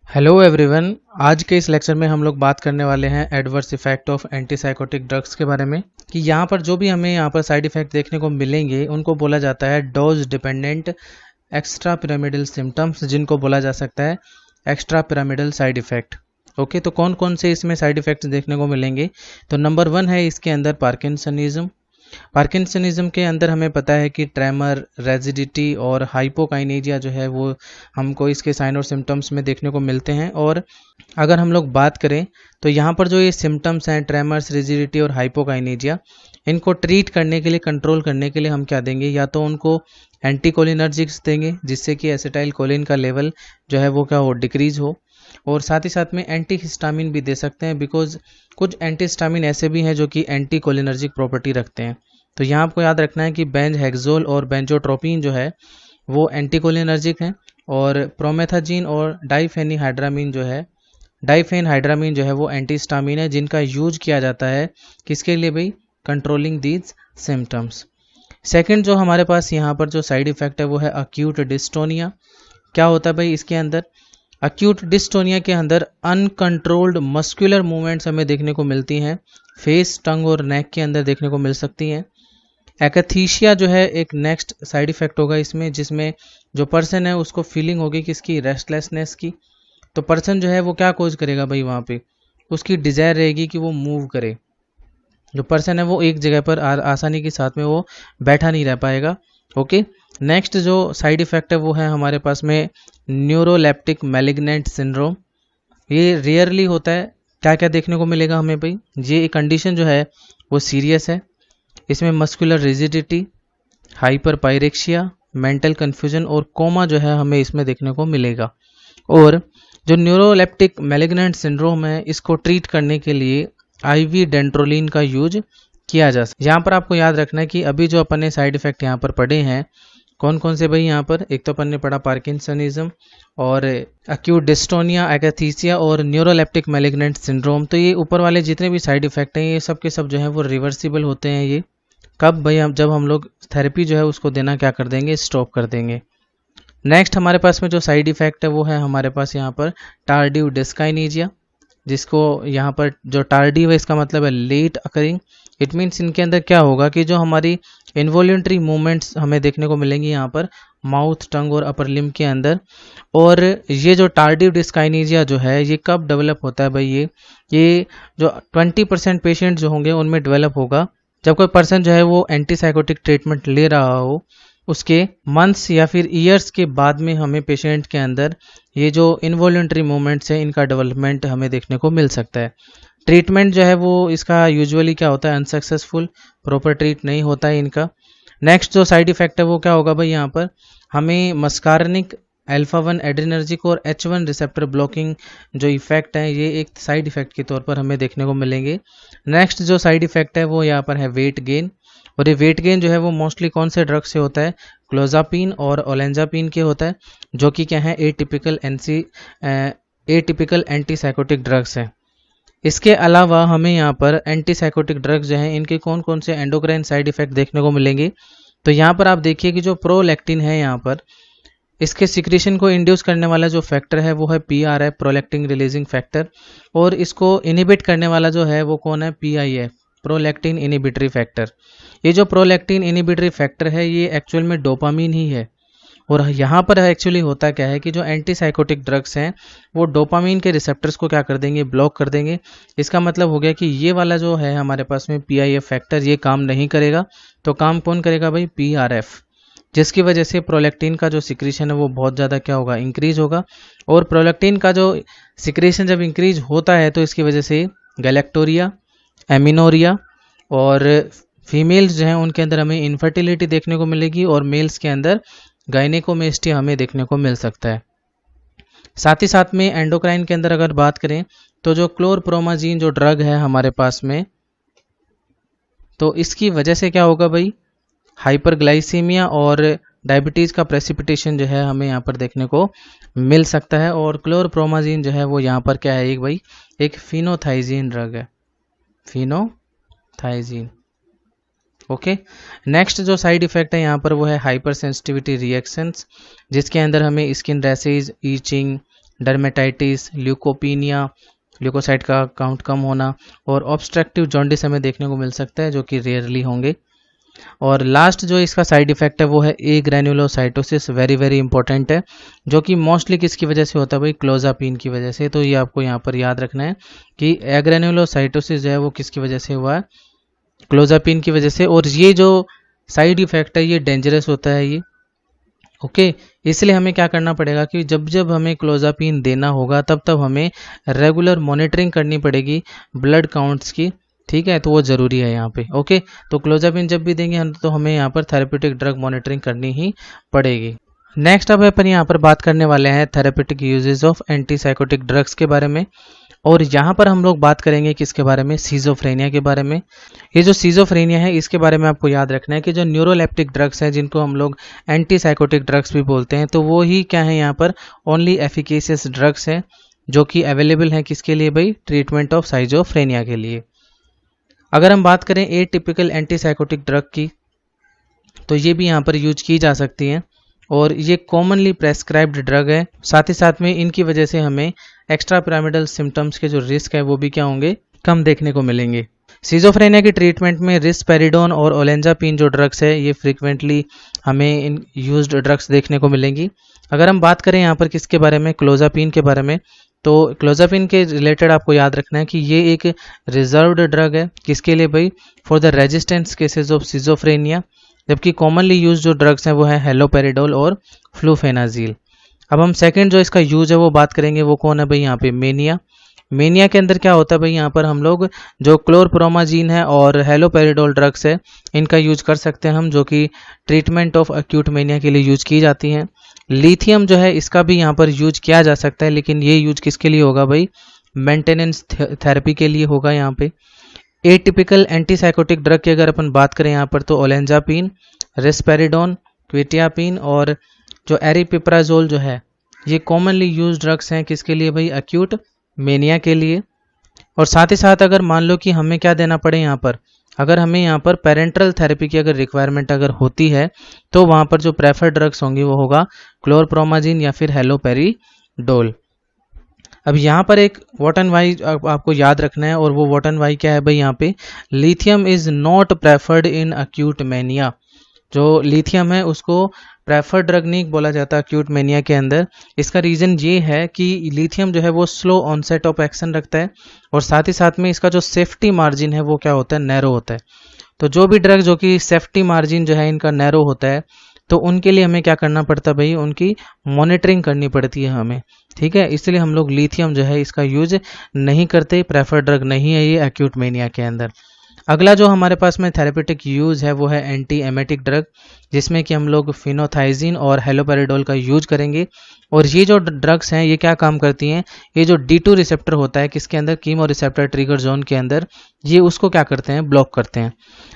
Hello everyone. आज के इस लेक्चर में हम लोग बात करने वाले हैं adverse effect of antipsychotic drugs के बारे में कि यहाँ पर जो भी हमें यहाँ पर साइड इफेक्ट देखने को मिलेंगे उनको बोला जाता है dose dependent extra pyramidal symptoms, जिनको बोला जा सकता है extra pyramidal side effect. Okay, तो कौन कौन से इसमें साइड इफेक्ट्स देखने को मिलेंगे? तो नंबर 1 है इसके अंदर पार्किंसनिज्म। पार्किंसनिज्म के अंदर हमें पता है कि ट्रेमर, रेजिडिटी और हाइपोकाइनेजिया जो है वो हमको इसके साइन और सिम्टम्स में देखने को मिलते हैं। और अगर हम लोग बात करें तो यहाँ पर जो ये सिम्टम्स हैं ट्रेमर्स, रिजिडिटी और हाइपोकाइनेजिया, इनको ट्रीट करने के लिए, कंट्रोल करने के लिए हम क्या देंगे? या तो उनको एंटीकोलिनर्जिक्स देंगे जिससे कि एसिटाइल कोलिन का लेवल जो है वो क्या हो, डिक्रीज हो। और साथ ही साथ में एंटी हिस्टामिन भी दे सकते हैं, बिकॉज कुछ एंटी हिस्टामिन ऐसे भी हैं जो कि एंटी कोलिनर्जिक प्रॉपर्टी रखते हैं। तो यहाँ आपको याद रखना है कि बेंजहेक्सोल और बेंजोट्रोपिन जो है वो एंटी कोलिनर्जिक हैं, और प्रोमेथाजीन और डाइफेनिहाइड्रामीन जो है वो एंटी हिस्टामिन है, जिनका यूज किया जाता है किसके लिए भाई? Controlling these symptoms. सेकंड जो हमारे पास यहाँ पर जो साइड इफेक्ट है वो है अक्यूट डिस्टोनिया। क्या होता है भाई इसके अंदर? अक्यूट डिस्टोनिया के अंदर अनकंट्रोल्ड मस्कुलर मूवमेंट्स हमें देखने को मिलती हैं, फेस, टंग और नेक के अंदर देखने को मिल सकती हैं। एकथीशिया जो है एक नेक्स्ट साइड इफेक्ट होगा इसमें, जिसमें जो पर्सन है उसको फीलिंग होगी किसकी? रेस्टलेसनेस की। तो पर्सन जो है वो क्या कोज करेगा भाई? वहाँ पे उसकी डिजायर रहेगी कि वो मूव करे। जो पर्सन है वो एक जगह पर आसानी के साथ में वो बैठा नहीं रह पाएगा। ओके, नेक्स्ट जो साइड इफेक्ट है वो है हमारे पास में न्यूरोलेप्टिक मैलिग्नेंट सिंड्रोम। ये रेयरली होता है। क्या क्या देखने को मिलेगा हमें भाई? ये कंडीशन जो है वो सीरियस है। इसमें muscular rigidity, hyperpyrexia, mental confusion और कोमा जो है हमें इसमें देखने को मिलेगा। और जो न्यूरोलेप्टिक मैलिग्नेंट सिंड्रोम है इसको ट्रीट करने के लिए आईवी डेंड्रोलिन का यूज किया जा सकता है। यहाँ पर आपको याद रखना है कि अभी जो अपन ने साइड इफेक्ट यहाँ पर पढ़े हैं कौन कौन से भाई? यहाँ पर एक तो अपन ने पढ़ा पार्किंसनिज्म और अक्यूट डिस्टोनिया, एकथीसिया और न्यूरोलेप्टिक मैलिग्नेंट सिंड्रोम। तो ये ऊपर वाले जितने भी साइड इफेक्ट हैं ये सब के सब जो है वो रिवर्सिबल होते हैं। ये कब भाई? जब हम लोग थेरेपी जो है उसको देना क्या कर देंगे? स्टॉप कर देंगे। नेक्स्ट हमारे पास में जो साइड इफेक्ट है वो है हमारे पास यहाँ पर टार्डिव डिस्काइनेजिया, जिसको यहाँ पर जो टार्डिव है इसका मतलब है लेट अकरिंग। इट मीन्स इनके अंदर क्या होगा कि जो हमारी इनवॉल्यूंटरी मूवमेंट्स हमें देखने को मिलेंगी यहाँ पर माउथ, टंग और अपर लिम्ब के अंदर। और ये जो टार्डिव डिस्काइनेजिया जो है ये कब डेवलप होता है भाई? ये जो 20% पेशेंट जो होंगे उनमें डेवलप होगा जब कोई पर्सन जो है वो एंटीसाइकोटिक ट्रीटमेंट ले रहा हो, उसके मंथ्स या फिर ईयर्स के बाद में हमें पेशेंट के अंदर ये जो इनवॉल्यूंटरी मूवमेंट्स है इनका डेवलपमेंट हमें देखने को मिल सकता है। ट्रीटमेंट जो है वो इसका यूजुअली क्या होता है? अनसक्सेसफुल, प्रॉपर ट्रीट नहीं होता है इनका। नेक्स्ट जो साइड इफेक्ट है वो क्या होगा भाई? यहाँ पर हमें मस्कार्निक, अल्फा 1 एड्रेनर्जिक और H1 रिसेप्टर ब्लॉकिंग जो इफेक्ट है ये एक साइड इफेक्ट के तौर पर हमें देखने को मिलेंगे। नेक्स्ट जो साइड इफेक्ट है वो यहाँ पर है वेट गेन। और ये वेट गेन जो है वो मोस्टली कौन से ड्रग से होता है? क्लोजापिन और ओलेंजापिन के होता है, जो कि क्या है? एटिपिकल एंटीसाइकोटिक ड्रग्स हैं। इसके अलावा हमें यहाँ पर एंटीसाइकोटिक ड्रग्स जो हैं इनके कौन कौन से एंडोक्राइन साइड इफेक्ट देखने को मिलेंगे? तो यहाँ पर आप देखिए कि जो प्रोलैक्टिन है यहाँ पर इसके सिक्रीशन को इंड्यूस करने वाला जो फैक्टर है वो है PRF, प्रोलैक्टिन रिलीजिंग फैक्टर। और इसको इनिबिट करने वाला जो है वो कौन है? PIF, prolactin inhibitory factor. ये जो प्रोलैक्टिन इनिबिटरी फैक्टर है ये एक्चुअल में डोपामीन ही है। और यहाँ पर एक्चुअली होता क्या है कि जो एंटीसाइकोटिक ड्रग्स हैं वो डोपामीन के रिसेप्टर्स को क्या कर देंगे? ब्लॉक कर देंगे। इसका मतलब हो गया कि ये वाला जो है हमारे पास में PIF फैक्टर ये काम नहीं करेगा। तो काम कौन करेगा भाई? PRF, जिसकी वजह से प्रोलैक्टिन का जो सिक्रीशन है वो बहुत ज़्यादा क्या होगा? इंक्रीज होगा। और प्रोलैक्टिन का जो सिक्रीशन जब इंक्रीज होता है तो इसकी वजह से गैलेक्टोरिया, एमिनोरिया और फीमेल्स जो हैं उनके अंदर हमें इनफर्टिलिटी देखने को मिलेगी, और मेल्स के अंदर गायनेकोमेस्टिया हमें देखने को मिल सकता है। साथ ही साथ में एंडोक्राइन के अंदर अगर बात करें तो जो क्लोरप्रोमाजीन जो ड्रग है हमारे पास में, तो इसकी वजह से क्या होगा भाई? हाइपरग्लाइसीमिया और डायबिटीज़ का प्रेसिपिटेशन जो है हमें यहाँ पर देखने को मिल सकता है। और क्लोरप्रोमाजीन जो है वो यहाँ पर क्या है? एक भाई एक फिनोथाइजीन ड्रग है, फिनोथाइजीन। ओके, नेक्स्ट जो साइड इफेक्ट है यहाँ पर वो है हाइपर सेंसिटिविटी रिएक्शंस, जिसके अंदर हमें skin rashes, itching, dermatitis, leukopenia, leukocyte का काउंट कम होना, और ऑब्स्ट्रक्टिव जॉन्डिस हमें देखने को मिल सकता है जो कि रेयरली होंगे। और लास्ट जो इसका साइड इफेक्ट है वो है ए ग्रैन्युलोसाइटोसिस, वेरी वेरी इंपॉर्टेंट है, जो कि मोस्टली किसकी वजह से होता है भाई, क्लोजापिन की वजह से। तो ये आपको यहाँ पर याद रखना है कि ए ग्रैन्युलोसाइटोसिस जो है वो किसकी वजह से हुआ है, क्लोजापिन की वजह से। और ये जो साइड इफेक्ट है ये डेंजरस होता है ये, ओके। इसलिए हमें क्या करना पड़ेगा कि जब जब हमें क्लोजापिन देना होगा तब तब हमें रेगुलर मॉनिटरिंग करनी पड़ेगी ब्लड काउंट्स की, ठीक है। तो वो ज़रूरी है यहाँ पे, ओके। तो क्लोजापिन जब भी देंगे हम तो हमें यहाँ पर थेरेप्यूटिक ड्रग मॉनिटरिंग करनी ही पड़ेगी। नेक्स्ट अब अपन यहाँ पर बात करने वाले हैं therapeutic uses of antipsychotic drugs के बारे में। और यहाँ पर हम लोग बात करेंगे किसके बारे में, सीजोफ्रेनिया के बारे में। ये जो सीजोफ्रेनिया है इसके बारे में आपको याद रखना है कि जो न्यूरोलेप्टिक ड्रग्स हैं जिनको हम लोग एंटीसाइकोटिक ड्रग्स भी बोलते हैं, तो वो ही क्या है यहाँ पर, ओनली एफिकेशियस ड्रग्स हैं जो कि अवेलेबल हैं किसके लिए भाई, ट्रीटमेंट ऑफ सीजोफ्रेनिया के लिए। अगर हम बात करें ए टिपिकल एंटीसाइकोटिक ड्रग की, तो ये भी यहाँ पर यूज की जा सकती हैं और ये कॉमनली प्रेस्क्राइब्ड ड्रग है। साथ ही साथ में इनकी वजह से हमें एक्स्ट्रा पिरामिडल सिम्टम्स के जो रिस्क है वो भी क्या होंगे, कम देखने को मिलेंगे। सीजोफ्रेनिया की ट्रीटमेंट में रिस्पेरिडोन और ओलेंजापिन जो ड्रग्स है ये फ्रीक्वेंटली हमें इन यूज्ड ड्रग्स देखने को मिलेंगी। अगर हम बात करें यहाँ पर किसके बारे में, क्लोजापिन के बारे में, तो क्लोजापिन के रिलेटेड आपको याद रखना है कि ये एक रिजर्व्ड ड्रग है किसके लिए भाई, for the resistance cases of schizophrenia. जबकि कॉमनली यूज जो ड्रग्स हैं वो है हेलोपेरिडोल और फ्लूफेनाजील। अब हम सेकंड जो इसका यूज है वो बात करेंगे, वो कौन है भाई यहाँ पे, मेनिया। मेनिया के अंदर क्या होता है भाई, यहाँ पर हम लोग जो क्लोरप्रोमाजीन है और हेलोपेरिडोल ड्रग्स है इनका यूज कर सकते हैं हम, जो कि ट्रीटमेंट ऑफ एक्यूट मेनिया के लिए यूज की जाती हैं। लिथियम जो है इसका भी यहाँ पर यूज किया जा सकता है, लेकिन ये यूज किसके लिए होगा भाई, मेंटेनेंस थेरेपी के लिए होगा यहाँ पे। एटिपिकल एंटीसाइकोटिक ड्रग की अगर अपन बात करें यहाँ पर, तो ओलेंजापिन, रिस्पेरिडोन, क्विटियापिन और जो एरिपिप्राजोल जो है ये कॉमनली यूज ड्रग्स हैं किसके लिए भाई, एक्यूट मेनिया के लिए। और साथ ही साथ अगर मान लो कि हमें क्या देना पड़े यहाँ पर, अगर हमें यहाँ पर पेरेंटल थेरेपी की अगर रिक्वायरमेंट अगर होती है तो वहाँ पर जो प्रेफर्ड ड्रग्स होंगी वो होगा क्लोरप्रोमाजीन या फिर हेलोपेरिडोल। अब यहाँ पर एक व्हाट एंड वाई आपको याद रखना है, और वो व्हाट एंड वाई क्या है भाई, यहाँ पे lithium is not preferred in acute mania. जो लिथियम है उसको प्रेफर्ड ड्रग नहीं बोला जाता अक्यूट मेनिया के अंदर। इसका रीज़न ये है कि लिथियम जो है वो स्लो ऑनसेट ऑफ एक्शन रखता है और साथ ही साथ में इसका जो सेफ्टी मार्जिन है वो क्या होता है, नैरो होता है। तो जो भी ड्रग जो कि सेफ्टी मार्जिन जो है इनका नैरो होता है तो उनके लिए हमें क्या करना पड़ता है भाई, उनकी मॉनिटरिंग करनी पड़ती है हमें, ठीक है। इसलिए हम लोग लिथियम जो है इसका यूज नहीं करते, प्रेफर्ड ड्रग नहीं है ये एक्यूट मेनिया के अंदर। अगला जो हमारे पास में थेरेपेटिक यूज़ है वो है एंटी एमेटिक ड्रग, जिसमें कि हम लोग फिनोथाइजिन और हेलोपेरिडोल का यूज करेंगे। और ये जो ड्रग्स हैं ये क्या काम करती हैं, ये जो D2 रिसेप्टर होता है किसके अंदर, कीमो रिसेप्टर ट्रिगर जोन के अंदर, ये उसको क्या करते हैं, ब्लॉक करते हैं।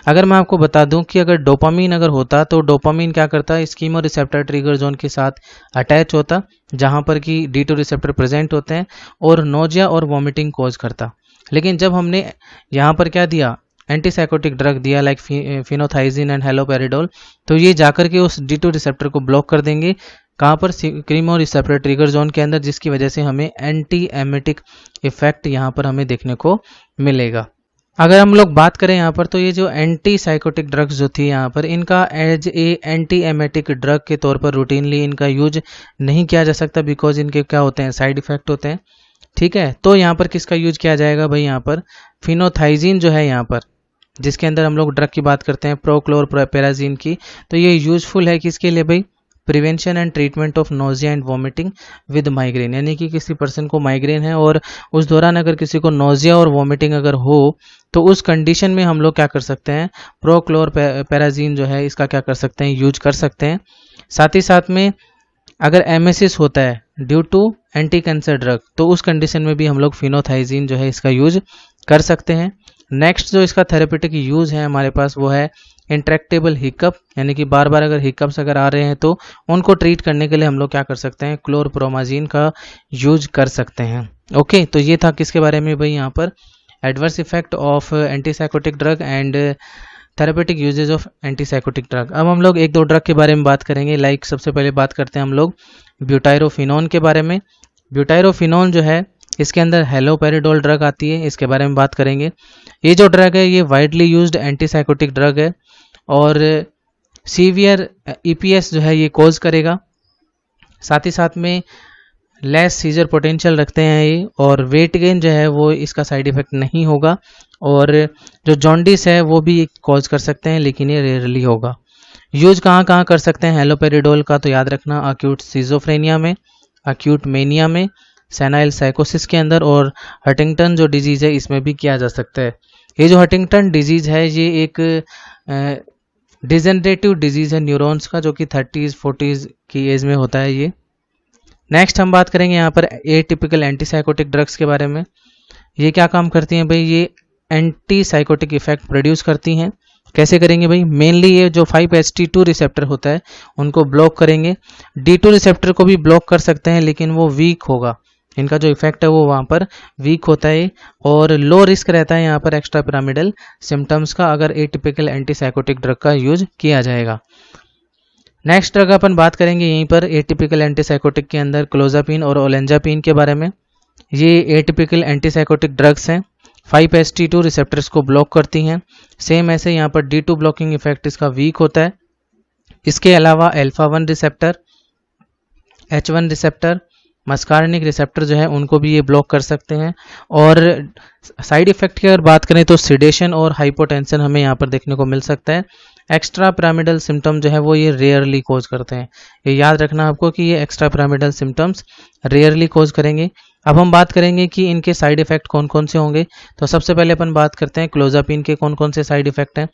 अगर मैं आपको बता दूं कि अगर डोपामीन अगर होता तो डोपामीन क्या करता है, इस कीमो रिसेप्टर ट्रिगर जोन के साथ अटैच होता जहाँ पर कि D2 रिसेप्टर प्रेजेंट होते हैं और नोजिया और वॉमिटिंग कॉज करता। लेकिन जब हमने यहाँ पर क्या दिया, एंटीसाइकोटिक ड्रग दिया लाइक फिनोथाइजिन एंड हेलोपेरिडोल, तो ये जाकर के उस D2 रिसेप्टर को ब्लॉक कर देंगे कहाँ पर, कीमो रिसेप्टर ट्रिगर जोन के अंदर, जिसकी वजह से हमें एंटी एमेटिक इफेक्ट यहाँ पर हमें देखने को मिलेगा। अगर हम लोग बात करें यहाँ पर, तो ये जो एंटी साइकोटिक ड्रग्स जो थी यहाँ पर, इनका as a anti emetic drug के तौर पर रूटीनली इनका यूज नहीं किया जा सकता, बिकॉज इनके क्या होते हैं, साइड इफेक्ट होते हैं, ठीक है। तो यहाँ पर किसका यूज किया जाएगा भाई, यहाँ पर फिनोथाइजिन जो है यहाँ पर, जिसके अंदर हम लोग ड्रग की बात करते हैं प्रोक्लोरपेराजिन की, तो ये यूजफुल है किसके लिए भाई, prevention and treatment of nausea and vomiting with migraine. यानी कि किसी पर्सन को माइग्रेन है और उस दौरान अगर किसी को नोजिया और वॉमिटिंग अगर हो तो उस कंडीशन में हम लोग क्या कर सकते हैं, प्रोक्लोरपेराजिन जो है इसका क्या कर सकते हैं, यूज कर सकते हैं। साथ ही साथ में अगर एमेसिस होता है due to anti cancer drug, तो उस कंडीशन में भी हम लोग फिनोथाइजिन जो है इसका यूज कर सकते हैं। नेक्स्ट जो इसका थेरेपेटिक यूज है हमारे पास वो है इंट्रैक्टेबल हिकअप, यानी कि बार बार अगर हिकअप्स अगर आ रहे हैं तो उनको ट्रीट करने के लिए हम लोग क्या कर सकते हैं, क्लोरप्रोमाजीन का यूज कर सकते हैं। ओके, तो ये था किसके बारे में भाई, यहाँ पर adverse effect of antipsychotic drug and therapeutic uses of antipsychotic drug. अब हम लोग एक दो ड्रग के बारे में बात करेंगे। लाइक सबसे पहले बात करते हैं हम लोग ब्यूटाइरोफिनोन के बारे में। ब्यूटाइरोफिनोन जो है इसके अंदर हेलोपेरिडोल ड्रग आती है, इसके बारे में बात करेंगे। ये जो ड्रग है ये वाइडली यूज्ड एंटीसाइकोटिक ड्रग है और सीवियर ईपीएस जो है ये कॉज करेगा। साथ ही साथ में लेस सीजर पोटेंशियल रखते हैं ये, और वेट गेन जो है वो इसका साइड इफेक्ट नहीं होगा, और जो जॉन्डिस है वो भी कॉज कर सकते हैं लेकिन ये रेयरली होगा। यूज कहाँ कहाँ कर सकते हैं हेलोपेरिडोल का, तो याद रखना अक्यूट सिजोफ्रेनिया में, अक्यूट मेनिया में, सेनाइल साइकोसिस के अंदर, और हंटिंगटन जो डिजीज़ है इसमें भी किया जा सकता है। ये जो हंटिंगटन डिजीज़ है ये एक डिजेनरेटिव डिजीज़ है न्यूरॉन्स का, जो कि 30s-40s की एज में होता है ये। नेक्स्ट हम बात करेंगे यहाँ पर एटिपिकल एंटीसाइकोटिक ड्रग्स के बारे में। ये क्या काम करती हैं भाई, ये एंटीसाइकोटिक इफेक्ट प्रोड्यूस करती हैं। कैसे करेंगे भाई, मेनली ये जो 5-HT2 रिसेप्टर होता है उनको ब्लॉक करेंगे। D2 रिसेप्टर को भी ब्लॉक कर सकते हैं लेकिन वो वीक होगा, इनका जो इफेक्ट है वो वहाँ पर वीक होता है, और लो रिस्क रहता है यहाँ पर एक्स्ट्रा पिरामिडल सिम्टम्स का अगर एटिपिकल एंटीसाइकोटिक ड्रग का यूज किया जाएगा। नेक्स्ट ड्रग अपन बात करेंगे यहीं पर एटिपिकल एंटीसाइकोटिक के अंदर क्लोजापिन और ओलेंजापिन के बारे में। ये एटिपिकल एंटीसाइकोटिक ड्रग्स हैं, 5-HT2 रिसेप्टर्स को ब्लॉक करती हैं। सेम ऐसे यहाँ पर D2 ब्लॉकिंग इफेक्ट इसका वीक होता है। इसके अलावा alpha one receptor, H1 receptor, muscarinic receptor जो है उनको भी ये ब्लॉक कर सकते हैं। और साइड इफेक्ट की अगर बात करें तो सिडेशन और हाइपोटेंशन हमें यहाँ पर देखने को मिल सकता है। एक्स्ट्रा पिरामिडल सिम्टम जो है वो ये रेयरली कोज करते हैं, ये याद रखना आपको कि ये एक्स्ट्रा पिरामिडल सिम्टम्स रेयरली कोज करेंगे। अब हम बात करेंगे कि इनके साइड इफेक्ट कौन कौन से होंगे। तो सबसे पहले अपन बात करते हैं क्लोजापिन के कौन कौन से साइड इफेक्ट हैं।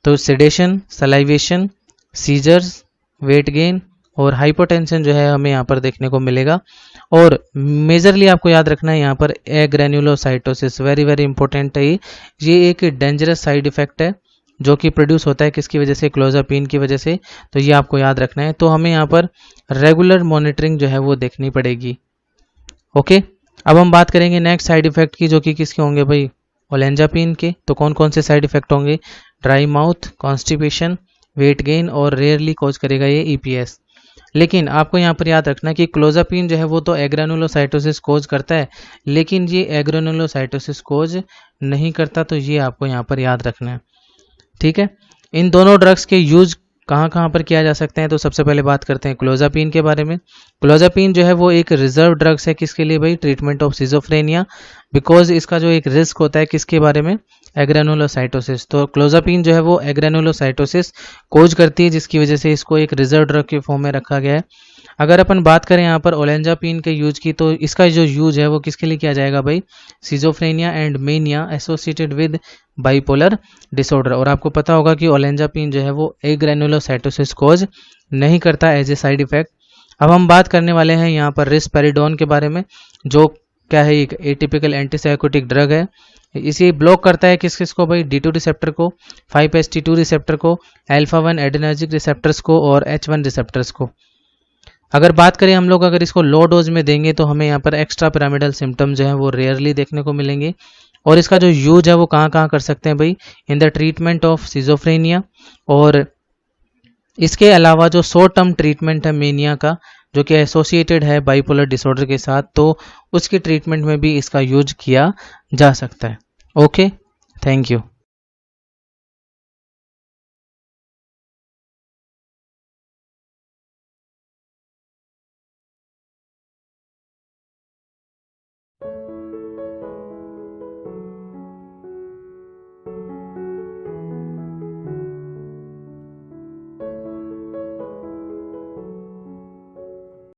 तो sedation, salivation, seizures, weight gain और हाइपोटेंशन जो है हमें यहाँ पर देखने को मिलेगा। और मेजरली आपको याद रखना है यहाँ पर एग्रेन्युलोसाइटोसिस, वेरी वेरी इंपॉर्टेंट है ये एक डेंजरस साइड इफेक्ट है जो कि प्रोड्यूस होता है किसकी वजह से, क्लोजापिन की वजह से। तो ये आपको याद रखना है, तो हमें यहाँ पर रेगुलर मॉनिटरिंग जो है वो देखनी पड़ेगी। ओके, अब हम बात करेंगे नेक्स्ट साइड इफेक्ट की, जो कि किसके होंगे भाई, ओलेंजापिन के। तो कौन कौन से साइड इफेक्ट होंगे, dry mouth, constipation, wait gain और रेयरली कॉज करेगा ये ईपीएस। लेकिन आपको यहाँ पर याद रखना कि क्लोजापिन जो है वो तो एग्रेनुलोसाइटोसिस कोज करता है लेकिन ये एग्रेनुलोसाइटोसिस कोज नहीं करता, तो ये आपको यहाँ पर याद रखना है, ठीक है। इन दोनों ड्रग्स के यूज कहाँ कहाँ पर किया जा सकते हैं, तो सबसे पहले बात करते हैं क्लोजापिन के बारे में। क्लोजापिन जो है वो एक रिजर्व ड्रग्स है किसके लिए भाई, ट्रीटमेंट ऑफ सिजोफ्रेनिया, बिकॉज इसका जो एक रिस्क होता है किसके बारे में, एग्रेनुलोसाइटोसिस। तो क्लोजापिन जो है वो एग्रेनुलोसाइटोसिस कोज करती है जिसकी वजह से इसको एक रिजर्व ड्रग के फॉर्म में रखा गया है। अगर अपन बात करें यहाँ पर ओलेंजापिन के यूज की, तो इसका जो यूज है वो किसके लिए किया जाएगा भाई, schizophrenia and mania associated with bipolar disorder. और आपको पता होगा कि ओलेंजापिन जो है वो एग्रेनुलोसाइटोसिस कोज नहीं करता एज ए साइड इफेक्ट। अब हम बात करने वाले हैं यहाँ पर रिस्पेरिडोन के बारे में, जो क्या है, एक एटिपिकल एंटीसाइकोटिक ड्रग है। इसे ब्लॉक करता है किस किस को भाई, D2 रिसेप्टर को, 5-HT2 रिसेप्टर को, अल्फा-1 एड्रेनर्जिक रिसेप्टर्स को और H1 रिसेप्टर्स को। अगर बात करें हम लोग अगर इसको लो डोज में देंगे तो हमें यहाँ पर एक्स्ट्रा पिरामिडल सिम्टम जो है वो रेयरली देखने को मिलेंगे। और इसका जो यूज है वो कहाँ कहाँ कर सकते हैं भाई, in the treatment of schizophrenia, और इसके अलावा जो शॉर्ट टर्म ट्रीटमेंट है मेनिया का जो कि एसोसिएटेड है बाइपोलर डिसऑर्डर के साथ, तो उसके ट्रीटमेंट में भी इसका यूज किया जा सकता है। Okay, thank you.